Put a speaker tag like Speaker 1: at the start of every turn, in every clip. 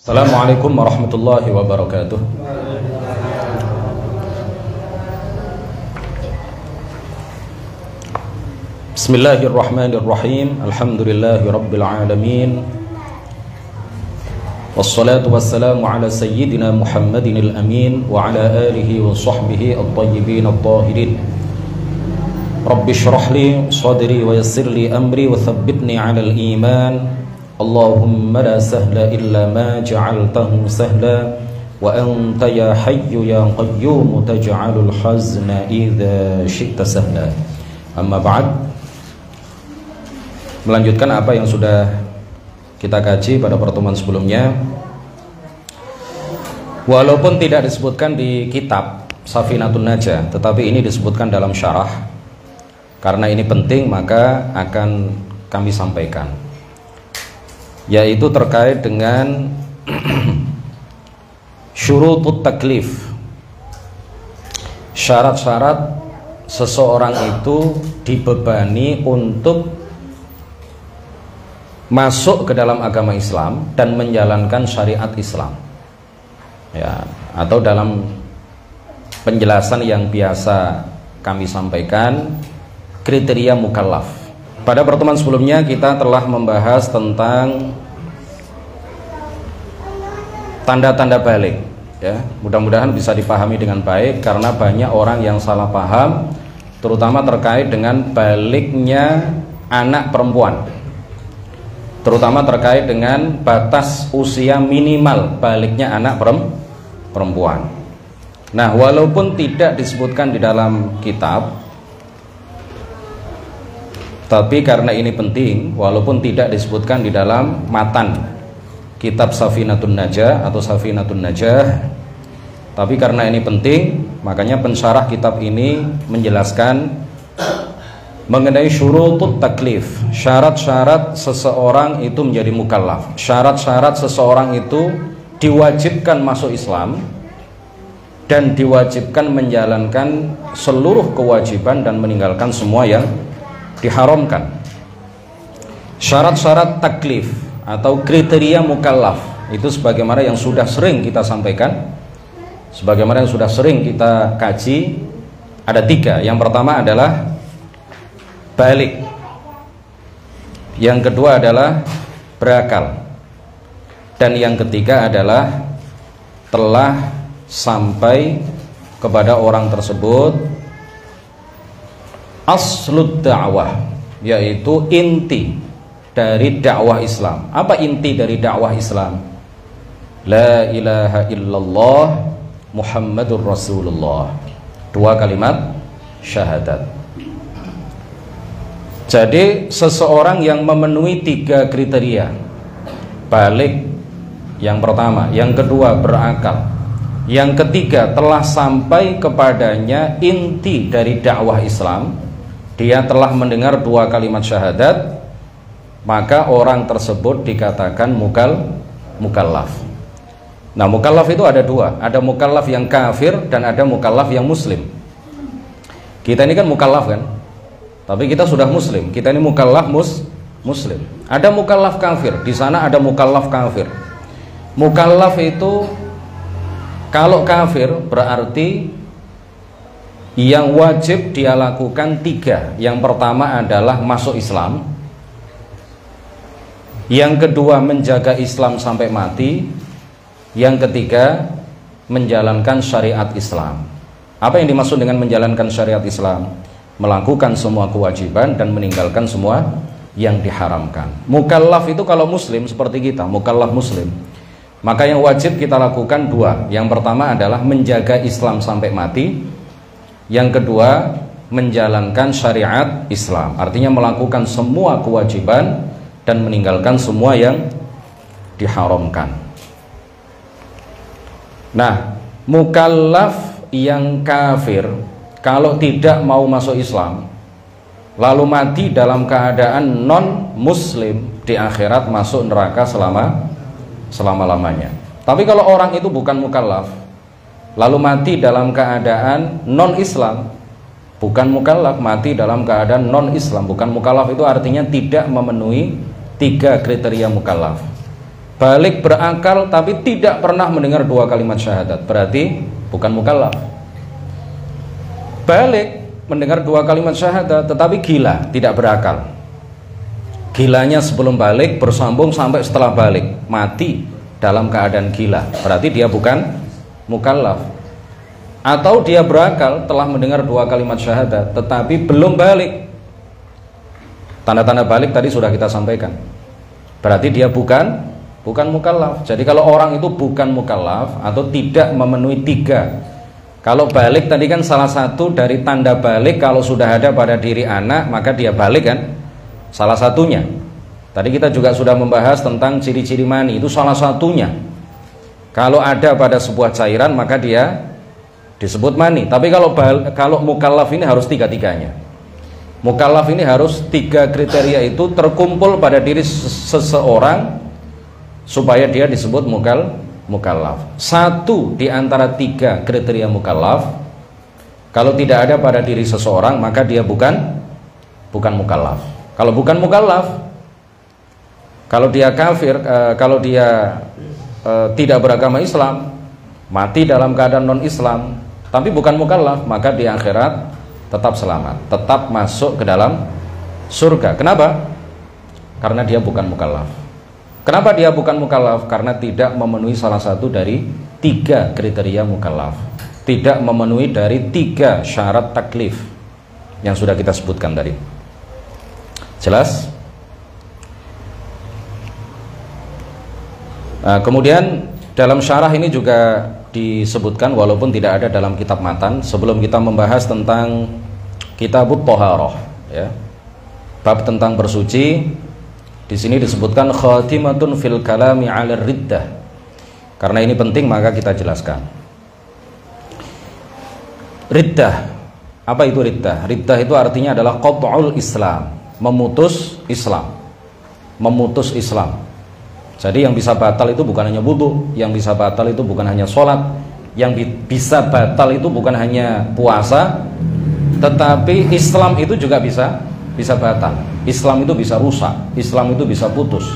Speaker 1: Assalamualaikum warahmatullahi wabarakatuh. Bismillahirrahmanirrahim. Alhamdulillahi rabbil alamin. Wassalatu wassalamu ala sayyidina Muhammadin al-amin wa ala alihi wa sahbihi at-tayyibin at-tahirin. Rabbi shrah li sadri wa yassir li amri wa thabbitni ala al-iman. Allahumma la sahla illa ma ja'altahu sahla wa anta ya hayyu ya qayyum taj'alul hazna idza syi'ta sahla. Amma ba'd. Melanjutkan apa yang sudah kita kaji pada pertemuan sebelumnya. Walaupun tidak disebutkan di kitab Safinatun Najah, tetapi ini disebutkan dalam syarah. Karena ini penting, maka akan kami sampaikan, yaitu terkait dengan syurutut taklif, syarat-syarat seseorang itu dibebani untuk masuk ke dalam agama Islam dan menjalankan syariat Islam, ya, atau dalam penjelasan yang biasa kami sampaikan, kriteria mukallaf. Pada pertemuan sebelumnya kita telah membahas tentang tanda-tanda balik, ya. Mudah-mudahan bisa dipahami dengan baik karena banyak orang yang salah paham, terutama terkait dengan baliknya anak perempuan, terutama terkait dengan batas usia minimal baliknya anak perempuan. Nah, walaupun tidak disebutkan di dalam kitab, tapi karena ini penting, walaupun tidak disebutkan di dalam matan kitab Safinatun Najah atau Safinatun Najah, tapi karena ini penting, makanya pensyarah kitab ini menjelaskan mengenai syurutut taklif, syarat-syarat seseorang itu menjadi mukallaf, syarat-syarat seseorang itu diwajibkan masuk Islam dan diwajibkan menjalankan seluruh kewajiban dan meninggalkan semua yang diharamkan. Syarat-syarat taklif atau kriteria mukallaf itu sebagaimana yang sudah sering kita sampaikan, sebagaimana yang sudah sering kita kaji, ada 3. Yang pertama adalah balik, yang kedua adalah berakal, dan yang ketiga adalah telah sampai kepada orang tersebut aslud dakwah, yaitu inti dari dakwah Islam. Apa inti dari dakwah Islam? La ilaha illallah Muhammadur Rasulullah, 2 kalimat syahadat. Jadi seseorang yang memenuhi 3 kriteria, balik yang pertama, yang kedua berakal, yang ketiga telah sampai kepadanya inti dari dakwah Islam, dia telah mendengar 2 kalimat syahadat, maka orang tersebut dikatakan mukallaf. Nah, mukallaf itu ada 2, ada mukallaf yang kafir dan ada mukallaf yang muslim. Kita ini kan mukallaf kan, tapi kita sudah muslim, kita ini mukallaf muslim. Ada mukallaf kafir, di sana ada mukallaf kafir. Mukallaf itu kalau kafir berarti yang wajib dia lakukan 3. Yang pertama adalah masuk Islam, yang kedua menjaga Islam sampai mati, yang ketiga menjalankan syariat Islam. Apa yang dimaksud dengan menjalankan syariat Islam? Melakukan semua kewajiban dan meninggalkan semua yang diharamkan. Mukallaf itu kalau muslim seperti kita, mukallaf muslim, maka yang wajib kita lakukan 2. Yang pertama adalah menjaga Islam sampai mati, yang kedua menjalankan syariat Islam, artinya melakukan semua kewajiban dan meninggalkan semua yang diharamkan. Nah, mukallaf yang kafir kalau tidak mau masuk Islam lalu mati dalam keadaan non muslim, di akhirat masuk neraka selama-lamanya. Tapi kalau orang itu bukan mukallaf lalu mati dalam keadaan non-Islam, bukan mukallaf, mati dalam keadaan non-Islam, bukan mukallaf itu artinya tidak memenuhi 3 kriteria mukallaf. Balik berakal tapi tidak pernah mendengar 2 kalimat syahadat, berarti bukan mukallaf. Balik mendengar 2 kalimat syahadat tetapi gila, tidak berakal. Gilanya sebelum balik bersambung sampai setelah balik, mati dalam keadaan gila, berarti dia bukan mukallaf. Atau dia berakal, telah mendengar 2 kalimat syahadat tetapi belum balik. Tanda-tanda balik tadi sudah kita sampaikan, berarti dia bukan mukallaf. Jadi kalau orang itu bukan mukallaf atau tidak memenuhi 3, kalau balik tadi kan salah satu dari tanda balik, kalau sudah ada pada diri anak maka dia balik kan, salah satunya. Tadi kita juga sudah membahas tentang ciri-ciri mani, itu salah satunya. Kalau ada pada sebuah cairan maka dia disebut mani. Tapi kalau mukallaf ini harus 3-tiganya. Mukallaf ini harus 3 kriteria itu terkumpul pada diri seseorang supaya dia disebut mukallaf. 1 di antara 3 kriteria mukallaf kalau tidak ada pada diri seseorang maka dia bukan mukallaf. Kalau bukan mukallaf, kalau dia kafir, kalau dia tidak beragama Islam, mati dalam keadaan non-Islam tapi bukan mukallaf, maka di akhirat tetap selamat, tetap masuk ke dalam surga. Kenapa? Karena dia bukan mukallaf. Kenapa dia bukan mukallaf? Karena tidak memenuhi salah satu dari 3 kriteria mukallaf, tidak memenuhi dari 3 syarat taklif yang sudah kita sebutkan tadi. Jelas? Nah, kemudian dalam syarah ini juga disebutkan, walaupun tidak ada dalam kitab matan, sebelum kita membahas tentang kitabut thaharah, ya, bab tentang bersuci, di sini disebutkan khatimatun fil kalami 'ala riddah. Karena ini penting maka kita jelaskan. Riddah, apa itu riddah? Riddah itu artinya adalah qat'ul Islam, memutus Islam. Memutus Islam. Jadi yang bisa batal itu bukan hanya wudu, yang bisa batal itu bukan hanya sholat, yang bisa batal itu bukan hanya puasa, tetapi Islam itu juga bisa batal. Islam itu bisa rusak, Islam itu bisa putus.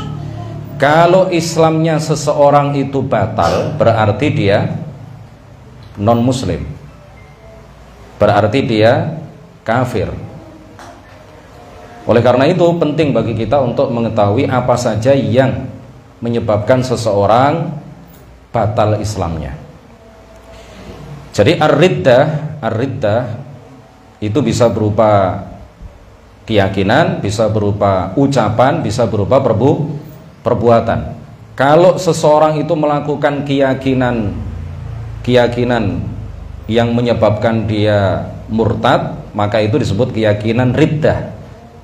Speaker 1: Kalau Islamnya seseorang itu batal, berarti dia non muslim, berarti dia kafir. Oleh karena itu penting bagi kita untuk mengetahui apa saja yang menyebabkan seseorang batal Islamnya. Jadi ar-riddah itu bisa berupa keyakinan, bisa berupa ucapan, bisa berupa perbuatan. Kalau seseorang itu melakukan keyakinan yang menyebabkan dia murtad, maka itu disebut keyakinan riddah.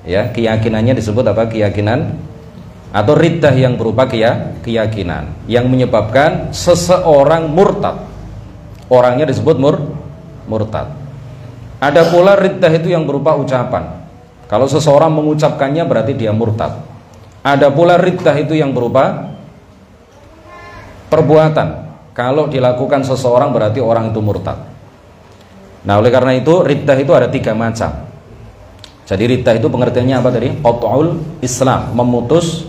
Speaker 1: Ya, keyakinannya disebut apa? Keyakinan atau riddah yang berupa keyakinan yang menyebabkan seseorang murtad. Orangnya disebut murtad. Ada pula riddah itu yang berupa ucapan. Kalau seseorang mengucapkannya berarti dia murtad. Ada pula riddah itu yang berupa perbuatan. Kalau dilakukan seseorang berarti orang itu murtad. Nah, oleh karena itu riddah itu ada 3 macam. Jadi riddah itu pengertiannya apa tadi? Qat'ul Islam, memutus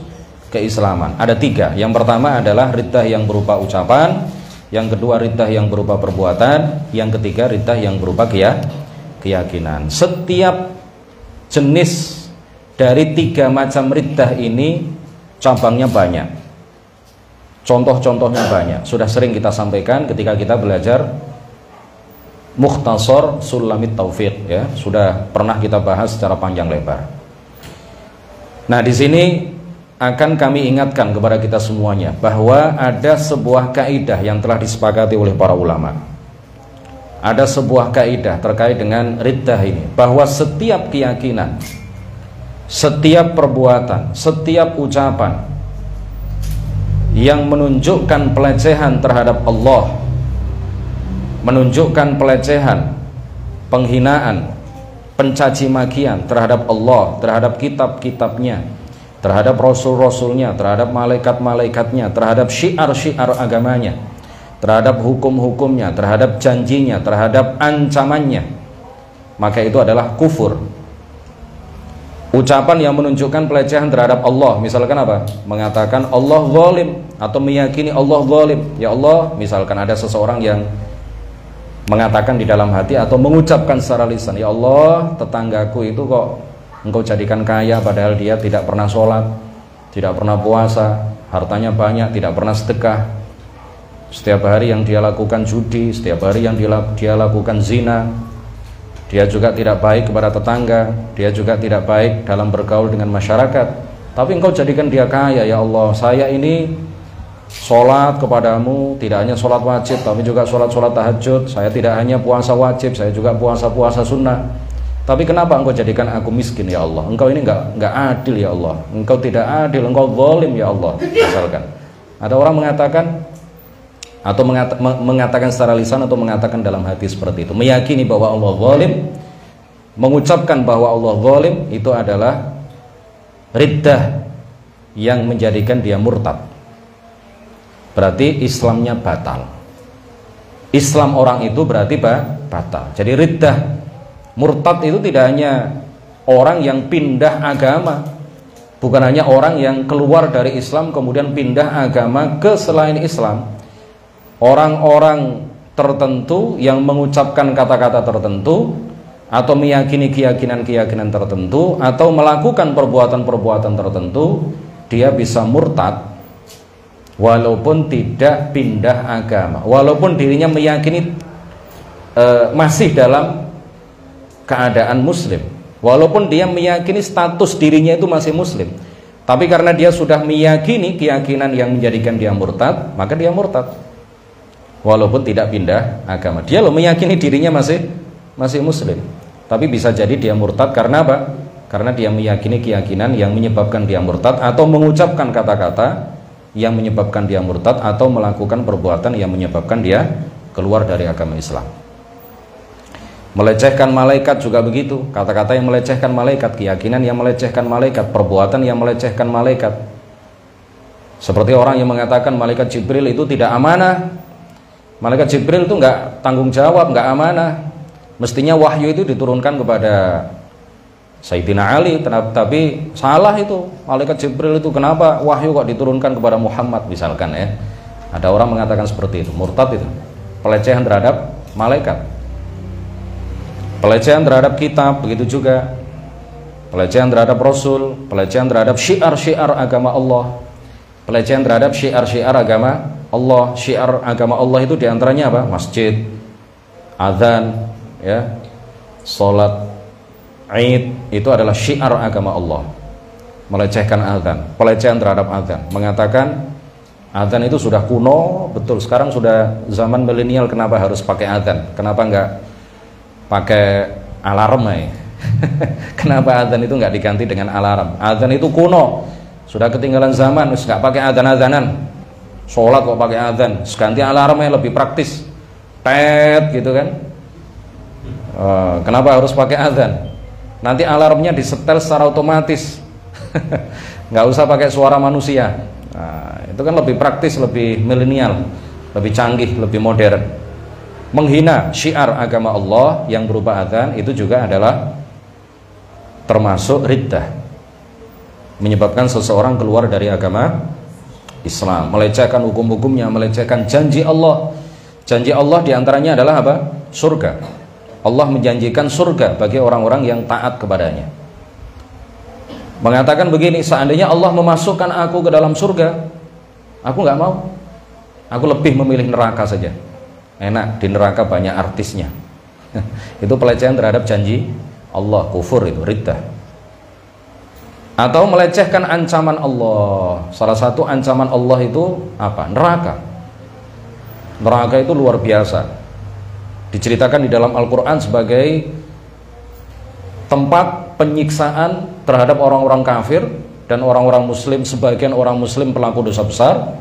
Speaker 1: keislaman. Ada 3. Yang pertama adalah riddah yang berupa ucapan, yang kedua riddah yang berupa perbuatan, yang ketiga riddah yang berupa keyakinan. Setiap jenis dari 3 macam riddah ini cabangnya banyak, contoh-contohnya banyak. Sudah sering kita sampaikan ketika kita belajar Mukhtasar Sulamit Taufiq, ya, sudah pernah kita bahas secara panjang lebar. Nah, di sini akan kami ingatkan kepada kita semuanya bahwa ada sebuah kaidah yang telah disepakati oleh para ulama. Ada sebuah kaidah terkait dengan riddah ini, bahwa setiap keyakinan, setiap perbuatan, setiap ucapan yang menunjukkan pelecehan terhadap Allah, menunjukkan pelecehan, penghinaan, pencaci makian terhadap Allah, terhadap kitab-kitabnya, terhadap rasul-rasulnya, terhadap malaikat-malaikatnya, terhadap syiar-syiar agamanya, terhadap hukum-hukumnya, terhadap janjinya, terhadap ancamannya, maka itu adalah kufur. ucapan yang menunjukkan pelecehan terhadap Allah, misalkan apa? Mengatakan Allah zalim atau meyakini Allah zalim. Ya Allah, misalkan ada seseorang yang mengatakan di dalam hati atau mengucapkan secara lisan, ya Allah, tetanggaku itu kok engkau jadikan kaya padahal dia tidak pernah sholat, tidak pernah puasa, hartanya banyak, tidak pernah sedekah. Setiap hari yang dia lakukan judi, setiap hari yang dia lakukan zina. Dia juga tidak baik kepada tetangga, dia juga tidak baik dalam bergaul dengan masyarakat. Tapi engkau jadikan dia kaya, ya Allah. Saya ini sholat kepadamu, tidak hanya sholat wajib, tapi juga sholat tahajud. Saya tidak hanya puasa wajib, saya juga puasa sunnah. Tapi kenapa engkau jadikan aku miskin, ya Allah? Engkau ini enggak adil, ya Allah. Engkau tidak adil, engkau zalim, ya Allah. Misalkan ada orang mengatakan atau mengatakan secara lisan atau mengatakan dalam hati seperti itu, meyakini bahwa Allah zalim, mengucapkan bahwa Allah zalim, itu adalah riddah yang menjadikan dia murtad. Berarti Islamnya batal. Islam orang itu berarti batal. Jadi riddah, murtad itu tidak hanya orang yang pindah agama, bukan hanya orang yang keluar dari Islam kemudian pindah agama ke selain Islam. Orang-orang tertentu yang mengucapkan kata-kata tertentu atau meyakini keyakinan-keyakinan tertentu atau melakukan perbuatan-perbuatan tertentu, dia bisa murtad walaupun tidak pindah agama, walaupun dirinya meyakini masih dalam keadaan muslim, walaupun dia meyakini status dirinya itu masih muslim, tapi karena dia sudah meyakini keyakinan yang menjadikan dia murtad, maka dia murtad walaupun tidak pindah agama. Dia loh meyakini dirinya masih muslim, tapi bisa jadi dia murtad karena apa? Karena dia meyakini keyakinan yang menyebabkan dia murtad, atau mengucapkan kata-kata yang menyebabkan dia murtad, atau melakukan perbuatan yang menyebabkan dia keluar dari agama Islam. Melecehkan malaikat juga begitu, kata-kata yang melecehkan malaikat, keyakinan yang melecehkan malaikat, perbuatan yang melecehkan malaikat. Seperti orang yang mengatakan malaikat Jibril itu tidak amanah. Malaikat Jibril itu nggak tanggung jawab, nggak amanah. Mestinya wahyu itu diturunkan kepada Sayyidina Ali, tapi salah itu. Malaikat Jibril itu kenapa wahyu kok diturunkan kepada Muhammad, misalkan ya. Ada orang mengatakan seperti itu, murtad itu. Pelecehan terhadap malaikat. Pelecehan terhadap kitab, begitu juga. Pelecehan terhadap Rasul, pelecehan terhadap syiar-syiar agama Allah. Pelecehan terhadap syiar-syiar agama Allah. Syiar agama Allah itu diantaranya apa? Masjid, azan, ya, sholat Id, itu adalah syiar agama Allah. Melecehkan azan, pelecehan terhadap azan, mengatakan azan itu sudah kuno, betul. Sekarang sudah zaman milenial, kenapa harus pakai azan? Kenapa enggak pakai alarm ya? Kenapa azan itu enggak diganti dengan alarm? Azan itu kuno, sudah ketinggalan zaman, enggak pakai azan-azanan. Sholat kok pakai azan, ganti alarmnya lebih praktis, tet gitu kan. Kenapa harus pakai azan? Nanti alarmnya disetel secara otomatis, nggak usah pakai suara manusia. Nah, itu kan lebih praktis, lebih milenial, lebih canggih, lebih modern. Menghina syiar agama Allah yang berupa azan itu juga adalah termasuk riddah, menyebabkan seseorang keluar dari agama Islam, melecehkan hukum-hukumnya, melecehkan janji Allah. Janji Allah diantaranya adalah apa? Surga. Allah menjanjikan surga bagi orang-orang yang taat kepadanya. Mengatakan begini, seandainya Allah memasukkan aku ke dalam surga, aku nggak mau. Aku lebih memilih neraka saja. Enak, di neraka banyak artisnya. Itu pelecehan terhadap janji Allah, kufur itu, riddah. Atau melecehkan ancaman Allah. Salah satu ancaman Allah itu apa? Neraka. Neraka itu luar biasa. Diceritakan di dalam Al-Quran sebagai tempat penyiksaan terhadap orang-orang kafir dan orang-orang muslim, sebagian orang muslim pelaku dosa besar,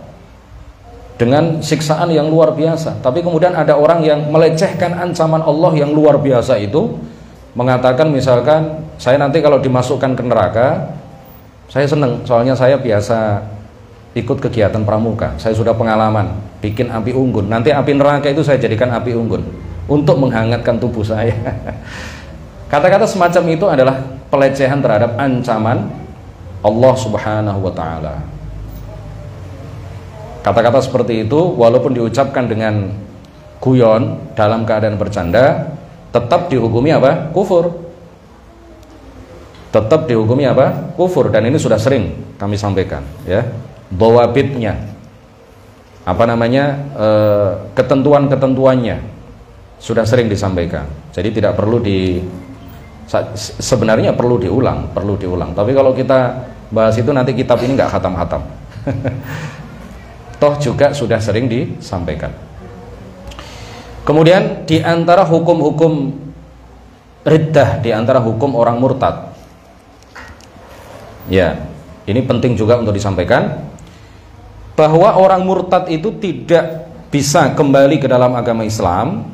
Speaker 1: dengan siksaan yang luar biasa. Tapi kemudian ada orang yang melecehkan ancaman Allah yang luar biasa itu, mengatakan misalkan, saya nanti kalau dimasukkan ke neraka, saya seneng, soalnya saya biasa ikut kegiatan pramuka, saya sudah pengalaman bikin api unggun, nanti api neraka itu saya jadikan api unggun untuk menghangatkan tubuh saya. Kata-kata semacam itu adalah pelecehan terhadap ancaman Allah Subhanahu wa taala. Kata-kata seperti itu walaupun diucapkan dengan guyon dalam keadaan bercanda, tetap dihukumi apa? Kufur. Tetap dihukumi apa? Kufur. Dan ini sudah sering kami sampaikan, ya. Dhawabitnya, apa namanya, ketentuan-ketentuannya sudah sering disampaikan. Jadi tidak perlu sebenarnya perlu diulang. Tapi kalau kita bahas itu nanti kitab ini nggak khatam-khatam. Toh juga sudah sering disampaikan. Kemudian di antara hukum-hukum riddah, di antara hukum orang murtad, ya, ini penting juga untuk disampaikan, bahwa orang murtad itu tidak bisa kembali ke dalam agama Islam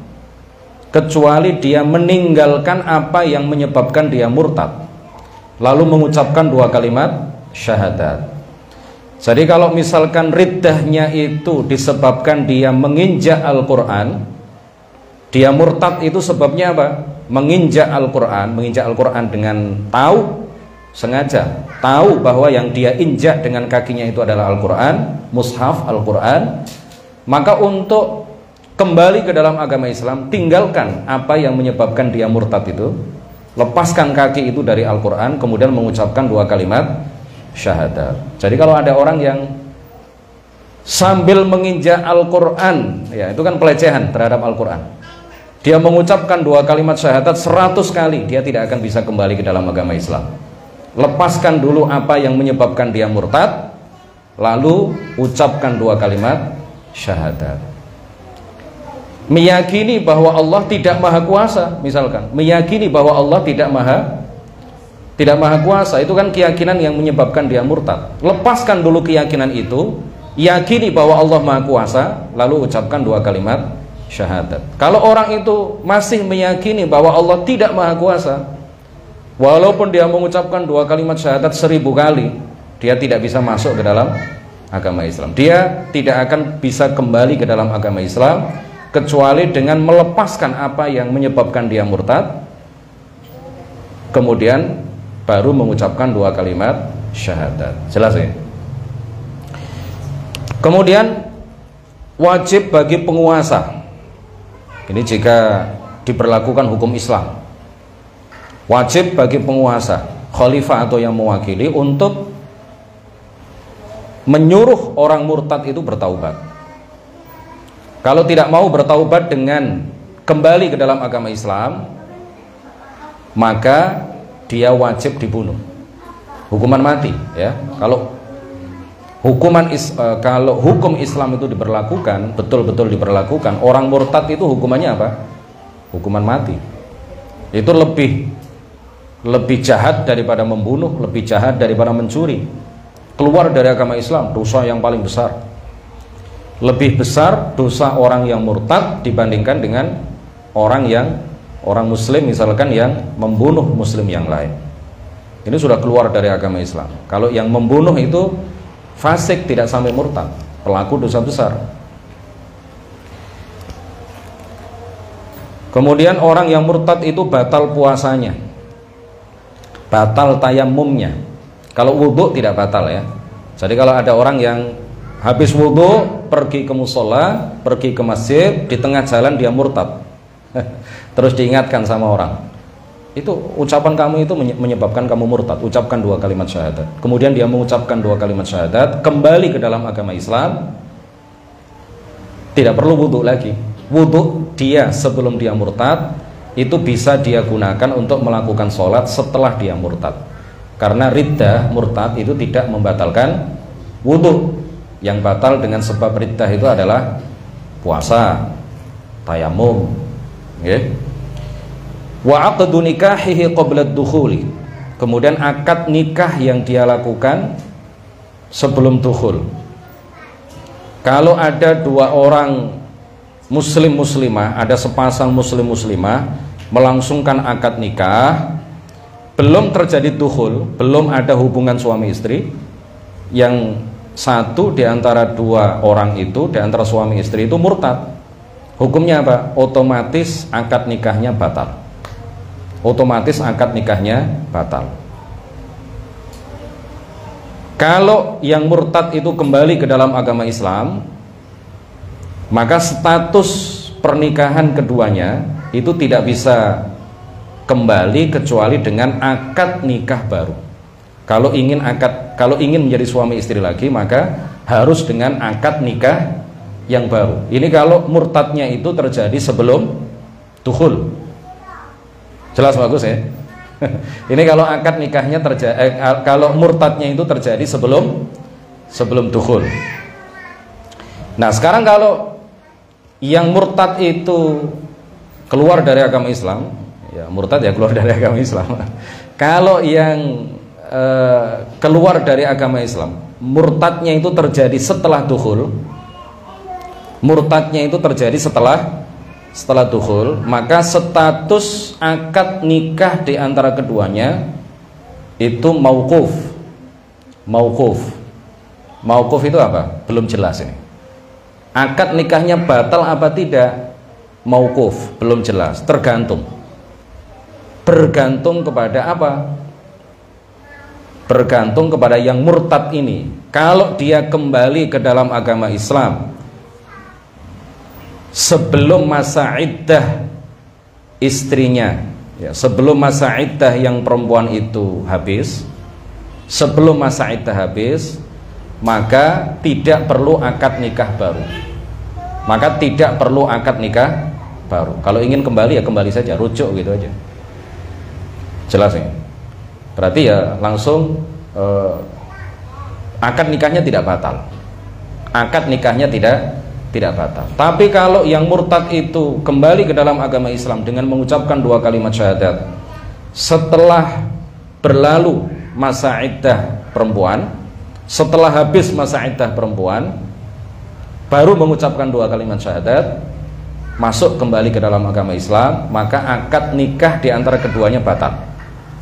Speaker 1: kecuali dia meninggalkan apa yang menyebabkan dia murtad, lalu mengucapkan 2 kalimat syahadat. Jadi kalau misalkan riddahnya itu disebabkan dia menginjak Al-Quran, dia murtad itu sebabnya apa? Menginjak Al-Quran dengan tahu, sengaja tahu bahwa yang dia injak dengan kakinya itu adalah Al-Quran, mushaf Al-Quran, maka untuk kembali ke dalam agama Islam, tinggalkan apa yang menyebabkan dia murtad itu, lepaskan kaki itu dari Al-Quran, kemudian mengucapkan 2 kalimat syahadat. Jadi kalau ada orang yang sambil menginjak Al-Quran, ya itu kan pelecehan terhadap Al-Quran, dia mengucapkan 2 kalimat syahadat 100 kali, dia tidak akan bisa kembali ke dalam agama Islam. Lepaskan dulu apa yang menyebabkan dia murtad, lalu ucapkan 2 kalimat syahadat. Meyakini bahwa Allah tidak maha kuasa, misalkan meyakini bahwa Allah tidak maha kuasa, itu kan keyakinan yang menyebabkan dia murtad. Lepaskan dulu keyakinan itu, yakini bahwa Allah maha kuasa, lalu ucapkan 2 kalimat syahadat. Kalau orang itu masih meyakini bahwa Allah tidak maha kuasa, walaupun dia mengucapkan 2 kalimat syahadat 1000 kali, dia tidak bisa masuk ke dalam agama Islam. Dia tidak akan bisa kembali ke dalam agama Islam kecuali dengan melepaskan apa yang menyebabkan dia murtad, kemudian baru mengucapkan 2 kalimat syahadat. Jelas ya? Kemudian wajib bagi penguasa, ini jika diberlakukan hukum Islam, wajib bagi penguasa, khalifah atau yang mewakili, untuk menyuruh orang murtad itu bertaubat. Kalau tidak mau bertaubat dengan kembali ke dalam agama Islam, maka dia wajib dibunuh, hukuman mati, ya. Kalau hukum Islam itu diberlakukan, betul-betul diberlakukan, orang murtad itu hukumannya apa? Hukuman mati. Itu lebih jahat daripada membunuh, lebih jahat daripada mencuri. Keluar dari agama Islam, dosa yang paling besar. Lebih besar dosa orang yang murtad dibandingkan dengan orang muslim misalkan yang membunuh muslim yang lain. Ini sudah keluar dari agama Islam. Kalau yang membunuh itu fasik, tidak sampai murtad, pelaku dosa besar. Kemudian orang yang murtad itu batal puasanya, batal tayamumnya. Kalau wudhu tidak batal, ya. Jadi kalau ada orang yang habis wudhu pergi ke musola, pergi ke masjid, di tengah jalan dia murtad, terus diingatkan sama orang, itu ucapan kamu itu menyebabkan kamu murtad, ucapkan 2 kalimat syahadat. Kemudian dia mengucapkan 2 kalimat syahadat, kembali ke dalam agama Islam, tidak perlu wudhu lagi. Wudhu dia sebelum dia murtad itu bisa dia gunakan untuk melakukan sholat setelah dia murtad, karena riddah murtad itu tidak membatalkan wudhu. Yang batal dengan sebab riddah itu adalah puasa, tayamum, okay? Wa aqdu nikahihi qabla ad-dukhuli, kemudian akad nikah yang dia lakukan sebelum dukhul. Kalau ada 2 orang muslim muslimah, ada sepasang muslim muslimah melangsungkan akad nikah, belum terjadi dukhul, belum ada hubungan suami istri, yang satu di antara 2 orang itu, di antara suami istri itu murtad, hukumnya apa? Otomatis akad nikahnya batal. otomatis akad nikahnya batal. Kalau yang murtad itu kembali ke dalam agama Islam, maka status pernikahan keduanya itu tidak bisa kembali kecuali dengan akad nikah baru. Kalau ingin menjadi suami istri lagi, maka harus dengan akad nikah yang baru. Ini kalau murtadnya itu terjadi sebelum dukhul. Jelas bagus ya? Ini kalau akad nikahnya kalau murtadnya itu terjadi sebelum dukhul. Nah, sekarang kalau yang murtad itu keluar dari agama Islam, ya murtad ya keluar dari agama Islam. Kalau yang keluar dari agama Islam, murtadnya itu terjadi setelah dukhul, maka status akad nikah di antara keduanya itu mauquf. Mauquf itu apa? Belum jelas ini. Akad nikahnya batal apa tidak? Mauquf, belum jelas, tergantung. Bergantung kepada apa? Bergantung kepada yang murtad ini. Kalau dia kembali ke dalam agama Islam sebelum masa iddah istrinya, ya, sebelum masa iddah yang perempuan itu habis, sebelum masa iddah habis, maka tidak perlu akad nikah baru. Kalau ingin kembali ya kembali saja, rujuk gitu aja. Jelas ya? Berarti ya langsung akad nikahnya tidak batal. Tidak batal. Tapi kalau yang murtad itu kembali ke dalam agama Islam dengan mengucapkan 2 kalimat syahadat setelah berlalu masa iddah perempuan, setelah habis masa iddah perempuan, baru mengucapkan 2 kalimat syahadat, masuk kembali ke dalam agama Islam, maka akad nikah di antara keduanya batal.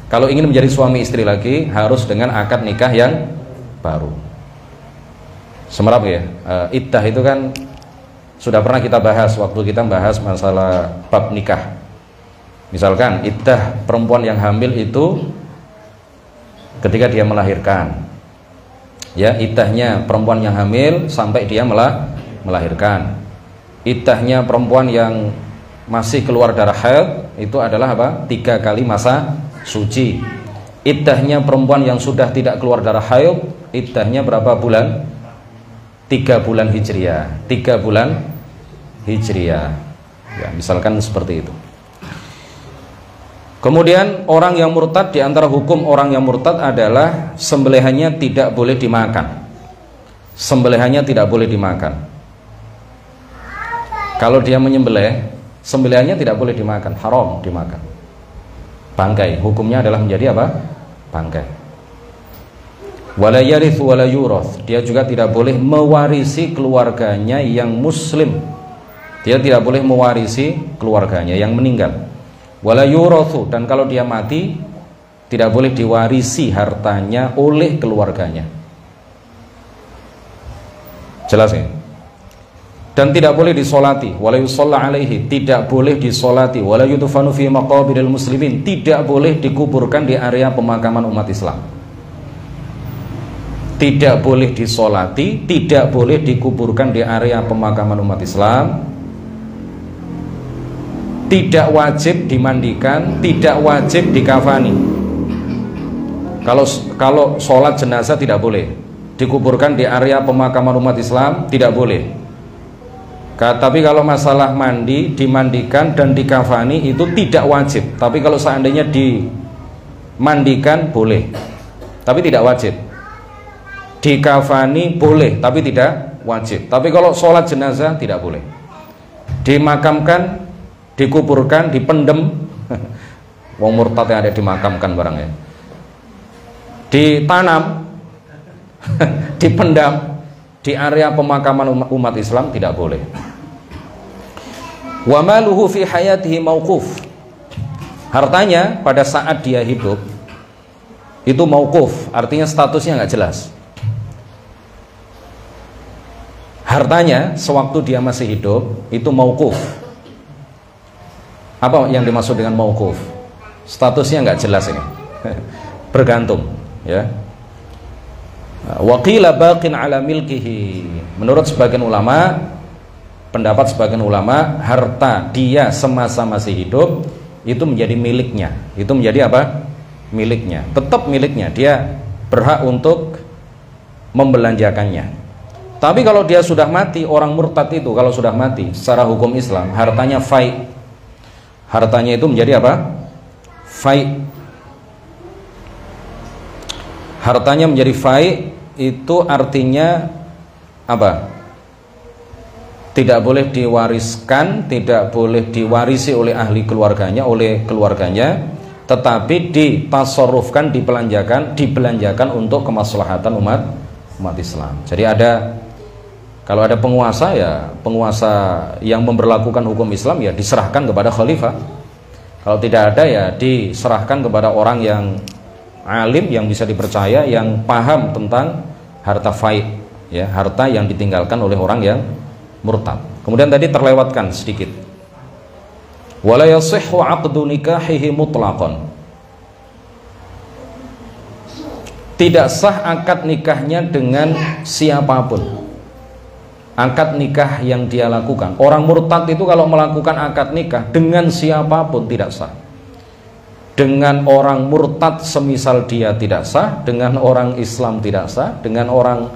Speaker 1: Kalau ingin menjadi suami istri lagi, harus dengan akad nikah yang baru. Semerap ya, iddah itu kan sudah pernah kita bahas waktu kita bahas masalah bab nikah. Misalkan iddah perempuan yang hamil itu ketika dia melahirkan. Ya, iddahnya perempuan yang hamil sampai dia melahirkan. Iddahnya perempuan yang masih keluar darah haid itu adalah apa? 3 kali masa suci. Iddahnya perempuan yang sudah tidak keluar darah haid, iddahnya berapa bulan? 3 bulan hijriah. 3 bulan hijriah. Ya, misalkan seperti itu. Kemudian orang yang murtad, di antara hukum orang yang murtad adalah sembelihannya tidak boleh dimakan. Sembelihannya tidak boleh dimakan. Kalau dia menyembelih, sembelihannya tidak boleh dimakan, haram dimakan. Bangkai, hukumnya adalah menjadi apa? Bangkai. Wala yarithu wala yurath. Dia juga tidak boleh mewarisi keluarganya yang muslim. Dia tidak boleh mewarisi keluarganya yang meninggal. Wala yurathu, dan kalau dia mati tidak boleh diwarisi hartanya oleh keluarganya. Jelas ya? Dan tidak boleh disolati, wala yusalla alaihi, tidak boleh disolati, wala yudfanu fi maqabiril muslimin, tidak boleh dikuburkan di area pemakaman umat Islam. Tidak boleh disolati, tidak boleh dikuburkan di area pemakaman umat Islam. Tidak wajib dimandikan, tidak wajib dikafani. Kalau sholat jenazah tidak boleh, dikuburkan di area pemakaman umat Islam tidak boleh. Tapi kalau masalah mandi, dimandikan dan dikafani itu tidak wajib. Tapi kalau seandainya dimandikan boleh, tapi tidak wajib. Dikafani boleh, tapi tidak wajib. Tapi kalau sholat jenazah tidak boleh. Dimakamkan, dikuburkan, dipendem. Wong murtad yang ada dimakamkan barangnya. Ditanam, dipendam di area pemakaman umat Islam tidak boleh. Wa maluhu fi hayatihi mauquf. Hartanya pada saat dia hidup itu mauquf, artinya statusnya nggak jelas. Hartanya sewaktu dia masih hidup itu mauquf. Apa yang dimaksud dengan mauquf? statusnya nggak jelas ini. Bergantung, ya. Waqila baqin ala milkihi. Menurut sebagian ulama, pendapat sebagian ulama, harta dia semasa masih hidup itu menjadi miliknya. Itu menjadi apa? Miliknya. Tetap miliknya. Dia berhak untuk membelanjakannya. Tapi kalau dia sudah mati, orang murtad itu kalau sudah mati secara hukum Islam, hartanya fai. Hartanya itu menjadi apa? Fai. Hartanya menjadi fai itu artinya apa? Tidak boleh diwariskan, tidak boleh diwarisi oleh ahli keluarganya, tetapi ditasarrufkan, dibelanjakan untuk kemaslahatan umat Islam. Jadi kalau ada penguasa, ya penguasa yang memberlakukan hukum Islam ya diserahkan kepada khalifah. Kalau tidak ada ya diserahkan kepada orang yang alim, yang bisa dipercaya, yang paham tentang harta fai, ya, harta yang ditinggalkan oleh orang yang murtad. Kemudian tadi terlewatkan sedikit. Wala yasihhu 'aqdu nikahihi mutlaqan. Tidak sah akad nikahnya dengan siapapun. Akad nikah yang dia lakukan. Orang murtad itu kalau melakukan akad nikah dengan siapapun tidak sah. Dengan orang murtad semisal dia tidak sah, dengan orang Islam tidak sah, dengan orang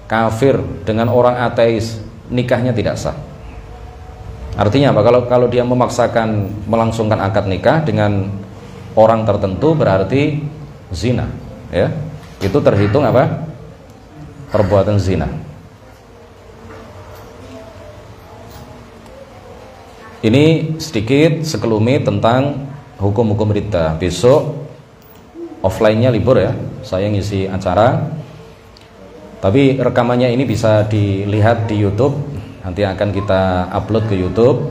Speaker 1: kafir, dengan orang ateis nikahnya tidak sah. Artinya apa? Kalau dia memaksakan melangsungkan akad nikah dengan orang tertentu berarti zina, ya. Itu terhitung apa? Perbuatan zina. Ini sedikit sekelumit tentang hukum-hukum riddah. Besok offline-nya libur ya, saya ngisi acara. Tapi rekamannya ini bisa dilihat di YouTube. Nanti akan kita upload ke YouTube.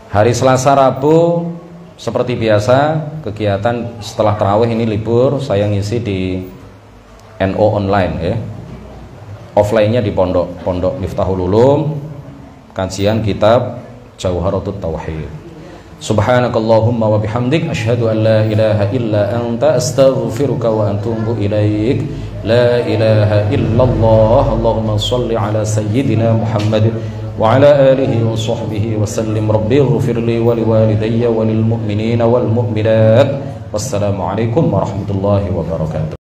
Speaker 1: Hari Selasa, Rabu seperti biasa kegiatan setelah tarawih ini libur. Saya ngisi di NO online ya. Offline-nya di Pondok Miftahul Ulum, kajian kitab Jauharatut Tauhid. Subhanakallahumma wa bihamdik asyhadu an la ilaha illa anta astaghfiruka wa atubu ilaik. La ilaha illallah. Allahumma shalli ala sayyidina Muhammad wa ala alihi wa sahbihi wa sallim. Rabbighfir li wa liwalidayya wa lil mu'minina wal mu'minat. Wassalamu alaikum warahmatullahi wabarakatuh.